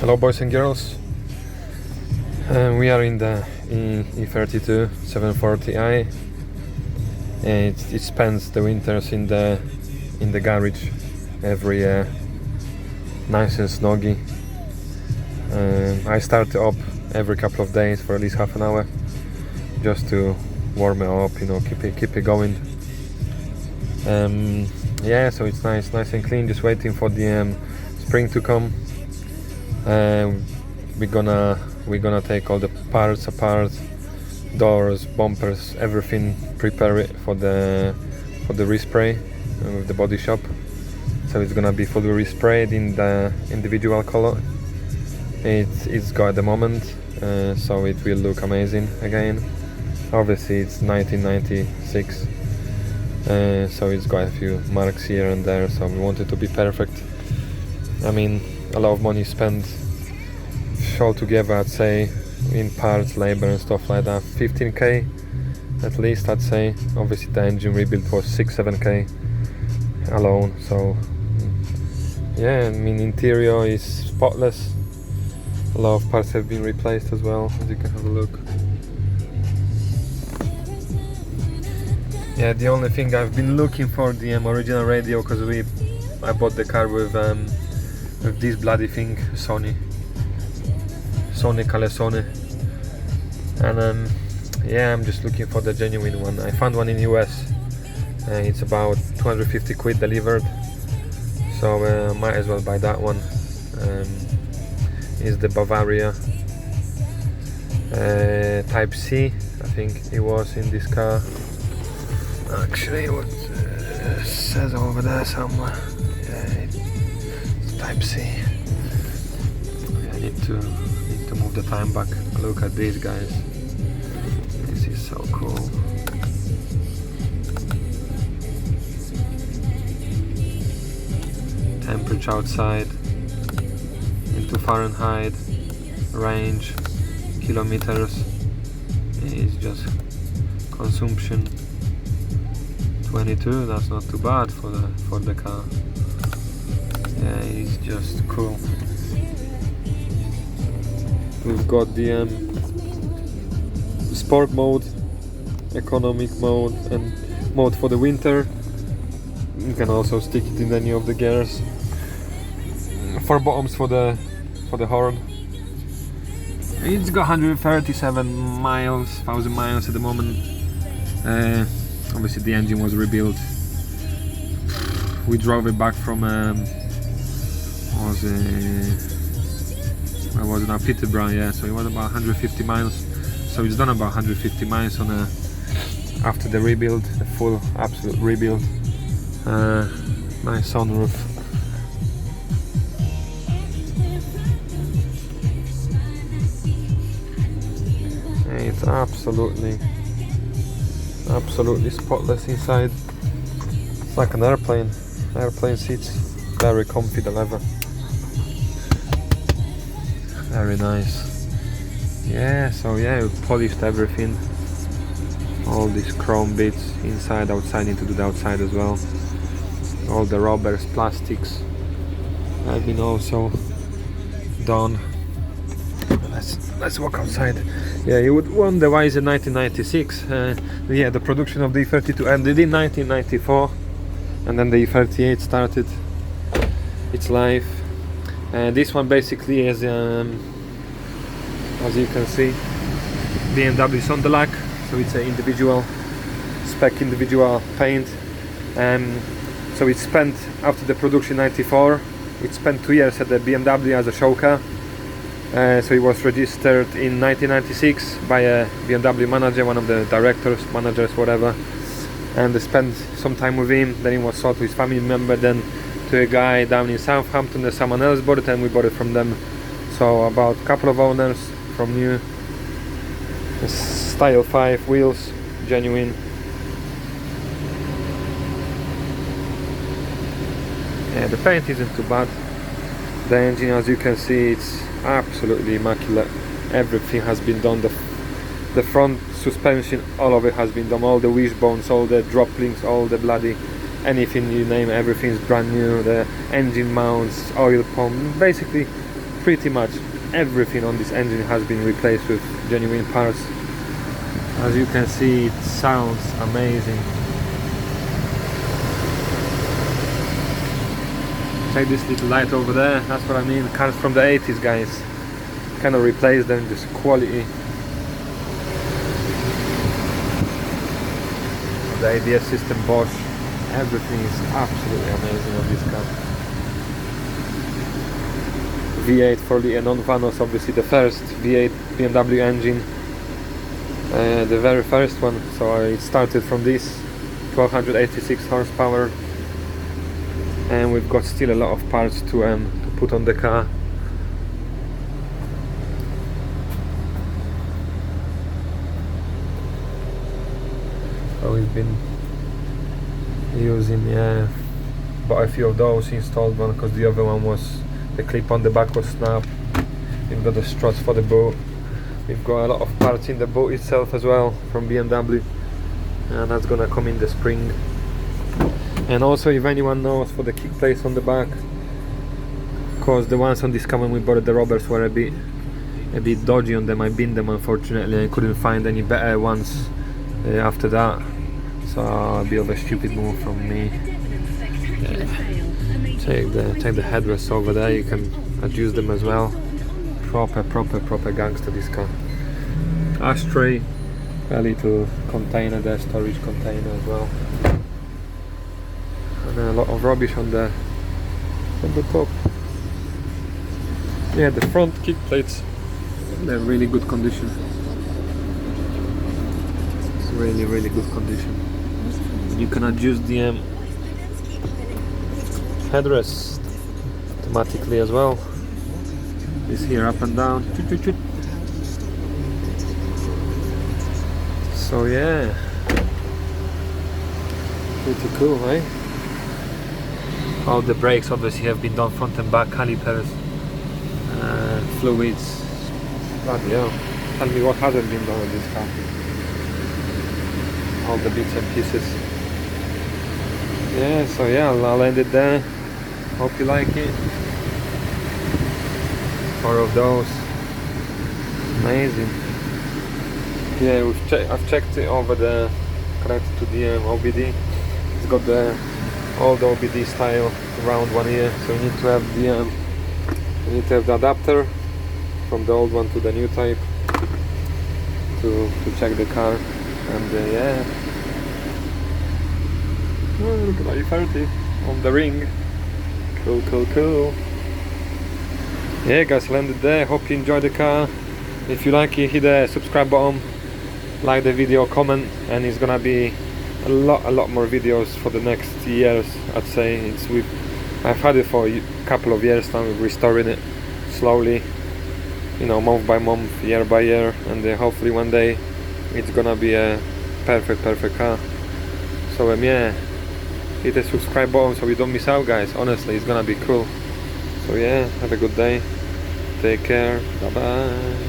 Hello boys and girls, we are in the E32 740i. It spends the winters in the garage every year, nice and snoggy. I start up every couple of days for at least half an hour just to warm it up, keep it going. Yeah, so it's nice and clean, just waiting for the spring to come. We're gonna take all the parts apart, doors, bumpers, everything, prepare it for the respray with the body shop. So it's gonna be fully resprayed in the individual color it's got at the moment, so it will look amazing again. Obviously it's 1996, so it's got a few marks here and there, so we want it to be perfect. I mean, a lot of money spent altogether, I'd say, in parts, labor and stuff like that. 15k at least, I'd say. Obviously the engine rebuild was 6-7k alone, so yeah. I mean, interior is spotless. A lot of parts have been replaced as well, as you can have a look. Yeah, the only thing I've been looking for the original radio, because I bought the car with this bloody thing, Sony Calesone, and yeah, I'm just looking for the genuine one. I found one in US, it's about 250 quid delivered, so might as well buy that one. Is the Bavaria Type C, I think it was in this car. Actually, what says over there somewhere, yeah, it's Type C. I need to move the time back. Look at these guys. This is so cool. Temperature outside into Fahrenheit, range, kilometers. It's just consumption 22. That's not too bad for the car. Yeah, it's just cool. We've got the sport mode, economic mode, and mode for the winter. You can also stick it in any of the gears. 4 buttons for the horn. It's got 137,000 miles at the moment. Obviously the engine was rebuilt. We drove it back from where was it now? Peterborough, yeah. So it was about 150 miles. So it's done about 150 miles on after the rebuild, the full absolute rebuild. Nice sunroof. It's absolutely spotless inside. It's like an airplane seats, very comfy, the leather, very nice. Yeah, so yeah, we polished everything, all these chrome bits inside, outside. Need to do the outside as well. All the rubbers, plastics have been also done. Let's walk outside. Yeah, you would wonder why is it 1996. Yeah, the production of the E32 ended in 1994, and then the E38 started its life. This one basically is, as you can see, BMW Sonderlack. So it's an individual paint. So it spent, after the production 94, it spent 2 years at the BMW as a show car. So it was registered in 1996 by a BMW manager, one of the managers, whatever, and they spent some time with him. Then it was sold to his family member, then to a guy down in Southampton that someone else bought it, and we bought it from them. So about a couple of owners from new. Style 5 wheels, genuine. Yeah, the paint isn't too bad. The engine, as you can see, it's absolutely immaculate. Everything has been done. The front suspension, all of it has been done. All the wishbones, all the drop links, all the bloody anything you name, everything's brand new. The engine mounts, oil pump, basically pretty much everything on this engine has been replaced with genuine parts. As you can see, it sounds amazing. Check this little light over there, that's what I mean. Cars from the 80s, guys. Cannot replace them, just quality. The ABS system, Bosch, everything is absolutely amazing on this car. V8 4-liter non-vanos, obviously the first V8 BMW engine, the very first one. So it started from this, 1286 horsepower, and we've got still a lot of parts to put on the car. So we've been using, bought a few of those, installed one because the other one was, the clip on the back was snapped. We've got the struts for the boot. We've got a lot of parts in the boot itself as well from BMW, and that's gonna come in the spring. And also, if anyone knows, for the kick plates on the back, because the ones on this car when we bought the rubbers were a bit dodgy on them. I binned them, unfortunately. I couldn't find any better ones after that, so a bit of a stupid move from me. Take the headrests over there, you can adjust them as well. Proper gangster, this car. Ashtray, a little container there, storage container as well, and a lot of rubbish on the top. Yeah, the front kick plates, they're in really good condition. It's really good condition. You can adjust the headrest automatically as well. This here up and down. So yeah, pretty cool, eh? All the brakes obviously have been done, front and back, calipers, fluids. Bloody hell. Tell me what hasn't been done on this car. All the bits and pieces. Yeah, so yeah, I'll end it there. Hope you like it. 4 of those. Amazing. Yeah, I've checked it over the, connected to the OBD. It's got the old OBD style round one here, so you need to have the adapter from the old one to the new type to check the car. And yeah, oh, look at E30 on the ring. Cool. Yeah guys, landed there. Hope you enjoyed the car. If you like it, hit the subscribe button, like the video, comment, and it's gonna be a lot more videos for the next years. I'd say I've had it for a couple of years now, restoring it slowly, you know, month by month, year by year, and hopefully one day it's gonna be a perfect car. So yeah, hit the subscribe button so you don't miss out, guys. Honestly, it's gonna be cool. So yeah, have a good day, take care, bye bye.